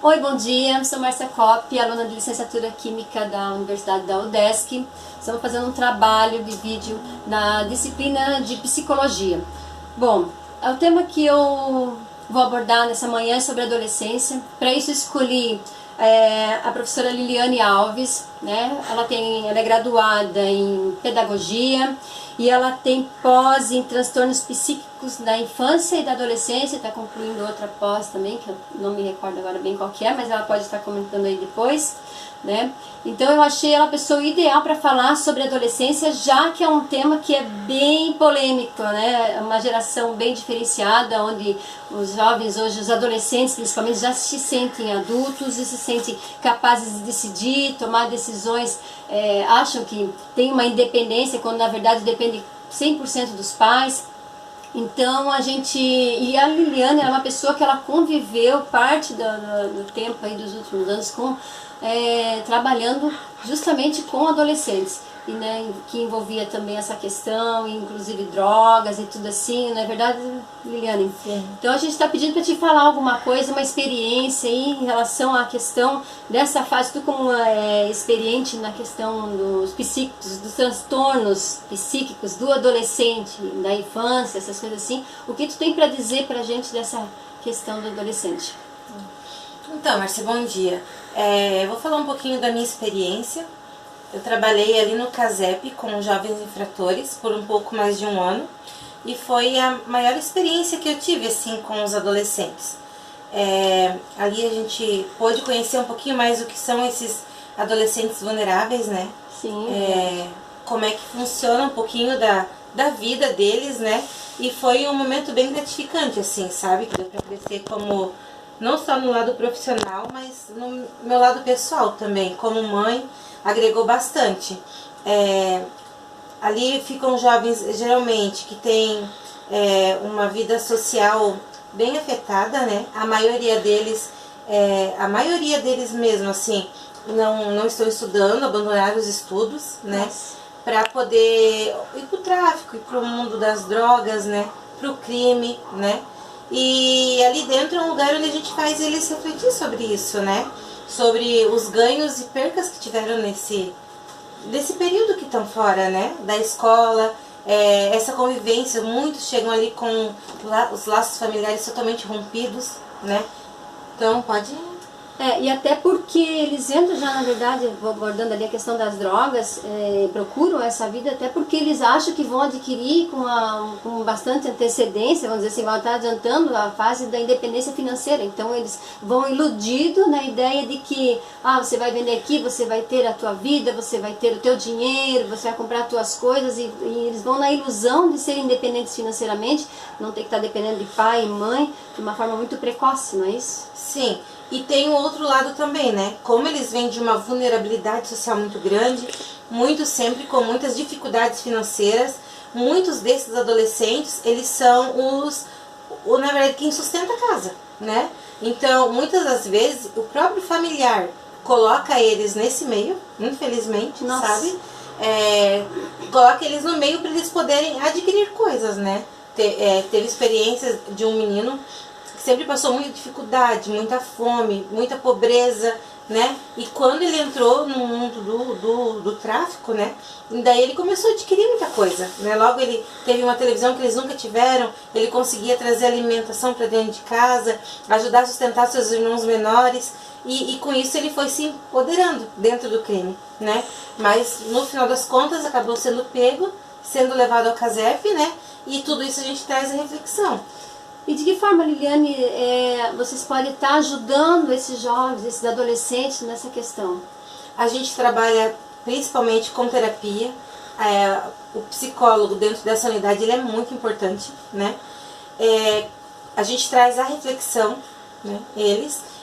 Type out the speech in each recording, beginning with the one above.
Oi, bom dia, sou Márcia Kopp, aluna de licenciatura Química da Universidade da UDESC. Estamos fazendo um trabalho de vídeo na disciplina de Psicologia. Bom, o tema que eu vou abordar nessa manhã é sobre adolescência. Para isso escolhi a professora Liliane Alves, né? Ela é graduada em Pedagogia e ela tem pós em transtornos psíquicos da infância e da adolescência, está concluindo outra pós também, que eu não me recordo agora bem qual que é, mas ela pode estar comentando aí depois, né? Então eu achei ela a pessoa ideal para falar sobre adolescência, já que é um tema que é bem polêmico, né? É uma geração bem diferenciada, onde os jovens hoje, os adolescentes principalmente, já se sentem adultos e se sentem capazes de decidir, tomar decisões, acham que tem uma independência, quando na verdade depende 100% dos pais. Então e a Liliane é uma pessoa que ela conviveu parte do tempo aí dos últimos anos trabalhando justamente com adolescentes, e, né, que envolvia também essa questão, inclusive drogas e tudo assim, não é verdade, Liliane? Sim. Então a gente está pedindo para te falar alguma coisa, uma experiência aí em relação à questão dessa fase, tu como experiente na questão dos psíquicos, dos transtornos psíquicos do adolescente, da infância, essas coisas assim, o que tu tem para dizer para a gente dessa questão do adolescente? Então, Márcia, bom dia. Eu vou falar um pouquinho da minha experiência. Eu trabalhei ali no CASEP com jovens infratores por um pouco mais de um ano e foi a maior experiência que eu tive assim com os adolescentes. Ali a gente pôde conhecer um pouquinho mais o que são esses adolescentes vulneráveis, né? Sim. Como é que funciona um pouquinho da vida deles, né? E foi um momento bem gratificante, assim, sabe? Que deu pra crescer como, não só no lado profissional, mas no meu lado pessoal também, como mãe. Agregou bastante. Ali ficam jovens geralmente que têm uma vida social bem afetada, né? A maioria deles mesmo assim não estão estudando, abandonaram os estudos, né? Para poder ir para o tráfico, ir para o mundo das drogas, né? Para o crime, né? E ali dentro é um lugar onde a gente faz eles refletir sobre isso, né? Sobre os ganhos e percas que tiveram nesse período que estão fora, né? Da escola, essa convivência, muitos chegam ali com os laços familiares totalmente rompidos, né? Então, pode... E até porque eles entram já, na verdade, abordando ali a questão das drogas, procuram essa vida até porque eles acham que vão adquirir com bastante antecedência, vamos dizer assim, vão estar adiantando a fase da independência financeira. Então eles vão iludidos na ideia de que você vai vender aqui, você vai ter a tua vida, você vai ter o teu dinheiro, você vai comprar as tuas coisas, e eles vão na ilusão de serem independentes financeiramente, não ter que estar dependendo de pai e mãe, de uma forma muito precoce, não é isso? Sim. E tem o outro lado também, né? Como eles vêm de uma vulnerabilidade social muito grande, muitos sempre com muitas dificuldades financeiras, muitos desses adolescentes, eles são na verdade, quem sustenta a casa, né? Então, muitas das vezes, o próprio familiar coloca eles nesse meio, infelizmente, sabe? Coloca eles no meio para eles poderem adquirir coisas, né? Teve experiências de um menino sempre passou muita dificuldade, muita fome, muita pobreza, né? E quando ele entrou no mundo do tráfico, né? Daí ele começou a adquirir muita coisa, né? Logo ele teve uma televisão que eles nunca tiveram, ele conseguia trazer alimentação para dentro de casa, ajudar a sustentar seus irmãos menores, e com isso ele foi se empoderando dentro do crime, né? Mas no final das contas acabou sendo pego, sendo levado ao CASEP, né? E tudo isso a gente traz a reflexão. E de que forma, Liliane, vocês podem estar ajudando esses jovens, esses adolescentes nessa questão? A gente trabalha principalmente com terapia. O psicólogo dentro dessa unidade ele é muito importante, né? A gente traz a reflexão, né,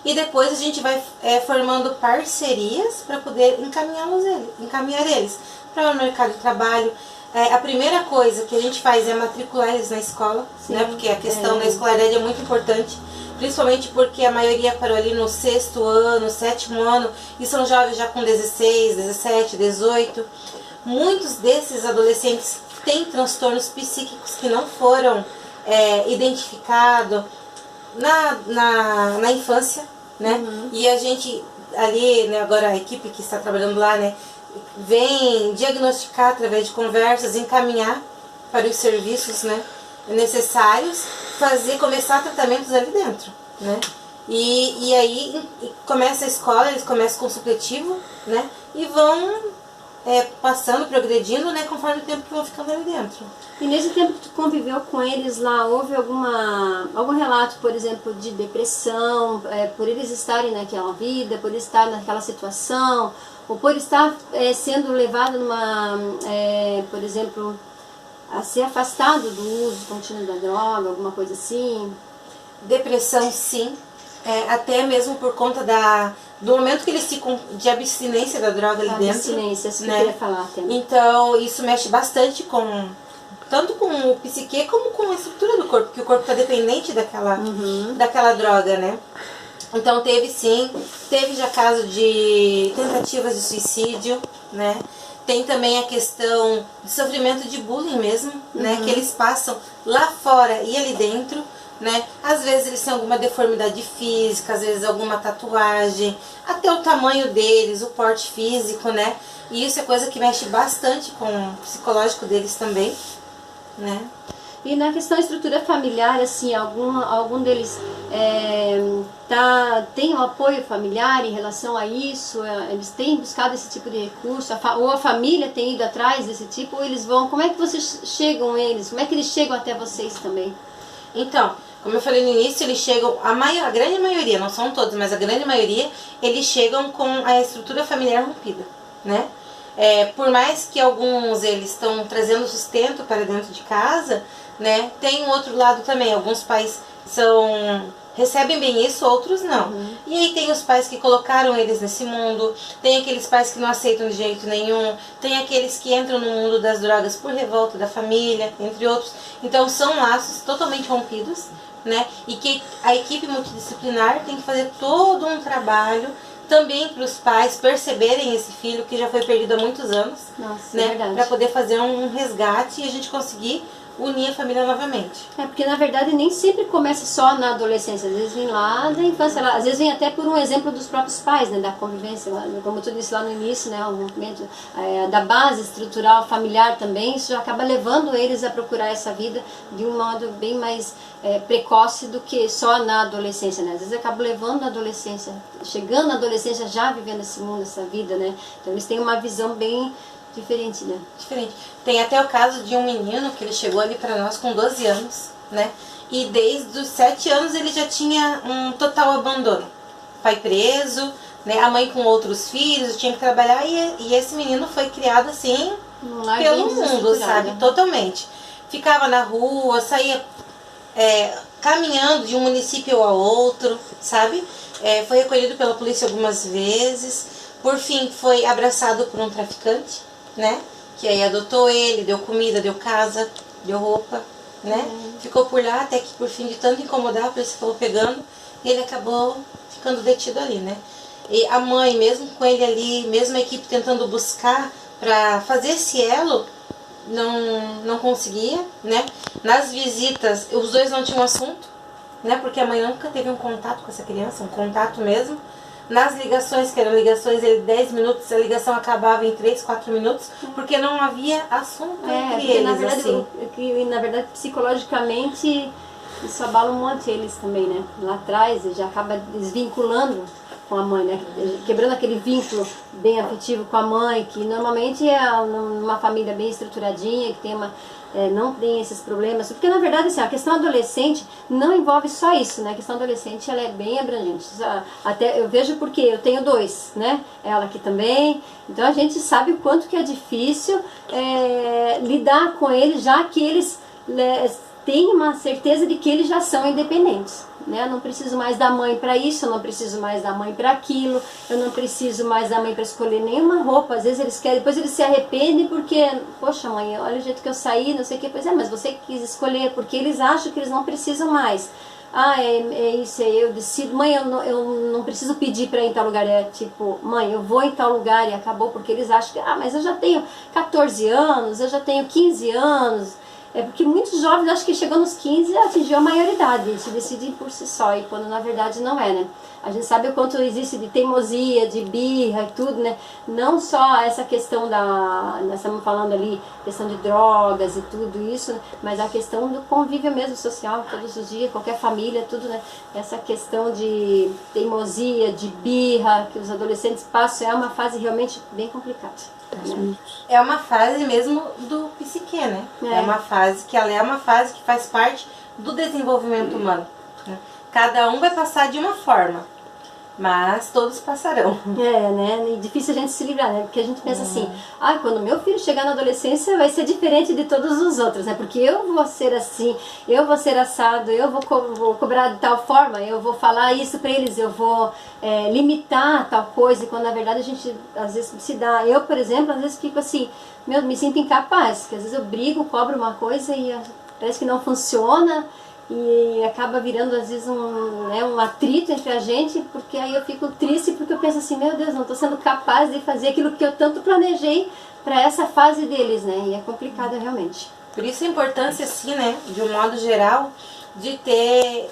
e depois a gente vai formando parcerias para poder encaminhar eles para o mercado de trabalho. A primeira coisa que a gente faz é matricular eles na escola, né? Porque a questão da escolaridade é muito importante, principalmente porque a maioria parou ali no 6º ano, 7º ano, e são jovens já com 16, 17, 18. Muitos desses adolescentes têm transtornos psíquicos que não foram identificados na infância, né? E a gente ali, né, agora a equipe que está trabalhando lá, né, vem diagnosticar através de conversas, encaminhar para os serviços, né, necessários, começar tratamentos ali dentro, né? E aí começa a escola, eles começam com o supletivo, né? E vão passando, progredindo, né? Conforme o tempo que vão ficando ali dentro. E nesse tempo que tu conviveu com eles lá, houve algum relato, por exemplo, de depressão, por eles estarem naquela vida, por estar naquela situação, ou por estar sendo levado numa, por exemplo, a ser afastado do uso contínuo da droga, alguma coisa assim? Depressão, sim. Até mesmo por conta do momento que eles ficam de abstinência da droga ali dentro. Abstinência, isso que né? eu queria falar até. Então, isso mexe bastante tanto com o psique como com a estrutura do corpo, porque o corpo está dependente daquela droga, né? Então teve já caso de tentativas de suicídio, né? Tem também a questão de sofrimento de bullying mesmo, né? Que eles passam lá fora e ali dentro, né? Às vezes eles têm alguma deformidade física, às vezes alguma tatuagem, até o tamanho deles, o porte físico, né? E isso é coisa que mexe bastante com o psicológico deles também, né? E na questão da estrutura familiar, assim, algum deles tem um apoio familiar em relação a isso? Eles têm buscado esse tipo de recurso? Ou a família tem ido atrás desse tipo? Ou eles vão... Como é que vocês chegam eles? Como é que eles chegam até vocês também? Então, como eu falei no início, eles chegam... A grande maioria, não são todos, mas a grande maioria, eles chegam com a estrutura familiar rompida, né? Por mais que alguns eles estão trazendo sustento para dentro de casa, né? Tem um outro lado também. Alguns pais recebem bem isso, outros não. E aí tem os pais que colocaram eles nesse mundo, tem aqueles pais que não aceitam de jeito nenhum, tem aqueles que entram no mundo das drogas por revolta da família, entre outros. Então são laços totalmente rompidos, né? E que a equipe multidisciplinar tem que fazer todo um trabalho também para os pais perceberem esse filho que já foi perdido há muitos anos. Nossa, né? verdade. Para poder fazer um resgate e a gente conseguir unir a família novamente. Porque na verdade nem sempre começa só na adolescência, às vezes vem lá da infância, às vezes vem até por um exemplo dos próprios pais, né, da convivência, como tu disse lá no início, né, o movimento da base estrutural familiar também, isso já acaba levando eles a procurar essa vida de um modo bem mais precoce do que só na adolescência, né, às vezes acaba levando na adolescência, chegando na adolescência já vivendo esse mundo, essa vida, né, então eles têm uma visão bem diferente, né? Diferente. Tem até o caso de um menino que ele chegou ali para nós com 12 anos, né? E desde os 7 anos ele já tinha um total abandono. Pai preso, né? A mãe com outros filhos, tinha que trabalhar e esse menino foi criado assim pelo mundo, sabe? Totalmente. Ficava na rua, saía caminhando de um município ao outro, sabe? Foi recolhido pela polícia algumas vezes. Por fim, foi abraçado por um traficante, né? Que aí adotou ele, deu comida, deu casa, deu roupa, né? Ficou por lá até que por fim de tanto incomodar, a polícia falou pegando e ele acabou ficando detido ali, né? E a mãe, mesmo com ele ali, mesmo a equipe tentando buscar para fazer esse elo, não conseguia, né? Nas visitas, os dois não tinham assunto, né? Porque a mãe nunca teve um contato com essa criança, um contato mesmo. Nas ligações, que eram ligações de 10 minutos, a ligação acabava em 3, 4 minutos, porque não havia assunto entre eles, na verdade, assim. Na verdade, psicologicamente, isso abala um monte eles também, né? Lá atrás, já acaba desvinculando com a mãe, né? Quebrando aquele vínculo bem afetivo com a mãe, que normalmente é uma família bem estruturadinha, que tem não tem esses problemas, porque na verdade assim, a questão adolescente não envolve só isso, né? A questão adolescente ela é bem abrangente. Até eu vejo porque eu tenho 2, né? Ela aqui também, então a gente sabe o quanto que é difícil lidar com eles, já que eles têm uma certeza de que eles já são independentes. Né? Eu não preciso mais da mãe para isso, eu não preciso mais da mãe para aquilo, eu não preciso mais da mãe para escolher nenhuma roupa. Às vezes eles querem, depois eles se arrependem porque, poxa mãe, olha o jeito que eu saí, não sei o que, pois mas você quis escolher, porque eles acham que eles não precisam mais. Isso aí, eu decido, mãe, eu não preciso pedir para ir em tal lugar, tipo, mãe, eu vou em tal lugar e acabou, porque eles acham que, mas eu já tenho 14 anos, eu já tenho 15 anos. Porque muitos jovens, acho que chegando nos 15, atingiu a maioridade, se decidem por si só, e quando na verdade não é, né? A gente sabe o quanto existe de teimosia, de birra e tudo, né? Não só essa questão nós estamos falando ali, questão de drogas e tudo isso, né? Mas a questão do convívio mesmo social, todos os dias, qualquer família, tudo, né? Essa questão de teimosia, de birra, que os adolescentes passam, é uma fase realmente bem complicada. Né? É uma fase mesmo do psique, né? É uma fase que ela é uma fase que faz parte do desenvolvimento humano. Né? Cada um vai passar de uma forma, mas todos passarão. Né? E difícil a gente se livrar, né? Porque a gente pensa assim, quando meu filho chegar na adolescência vai ser diferente de todos os outros, né? Porque eu vou ser assim, eu vou ser assado, eu vou cobrar de tal forma, eu vou falar isso pra eles, eu vou limitar tal coisa, e quando na verdade a gente às vezes se dá. Eu, por exemplo, às vezes fico assim, me sinto incapaz, porque às vezes eu brigo, cobro uma coisa e parece que não funciona. E acaba virando às vezes um atrito entre a gente, porque aí eu fico triste porque eu penso assim, meu Deus, não estou sendo capaz de fazer aquilo que eu tanto planejei para essa fase deles, né? E é complicado realmente. Por isso a importância, assim, né, de um modo geral, de ter,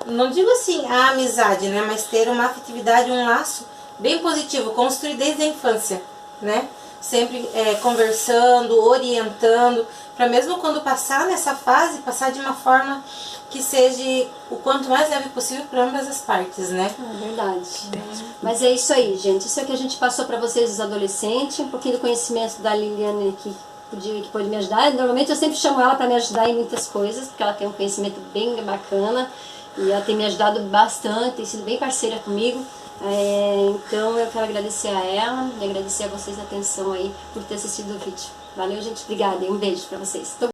não digo assim a amizade, né, mas ter uma afetividade, um laço bem positivo, construir desde a infância, né? Sempre conversando, orientando, para mesmo quando passar nessa fase, passar de uma forma que seja o quanto mais leve possível para ambas as partes, né? É verdade. Mas é isso aí, gente. Isso é o que a gente passou para vocês, os adolescentes, um pouquinho do conhecimento da Liliane que pode me ajudar. Normalmente eu sempre chamo ela para me ajudar em muitas coisas, porque ela tem um conhecimento bem bacana e ela tem me ajudado bastante, tem sido bem parceira comigo. Então eu quero agradecer a ela e agradecer a vocês a atenção aí por ter assistido o vídeo. Valeu, gente. Obrigada e um beijo pra vocês.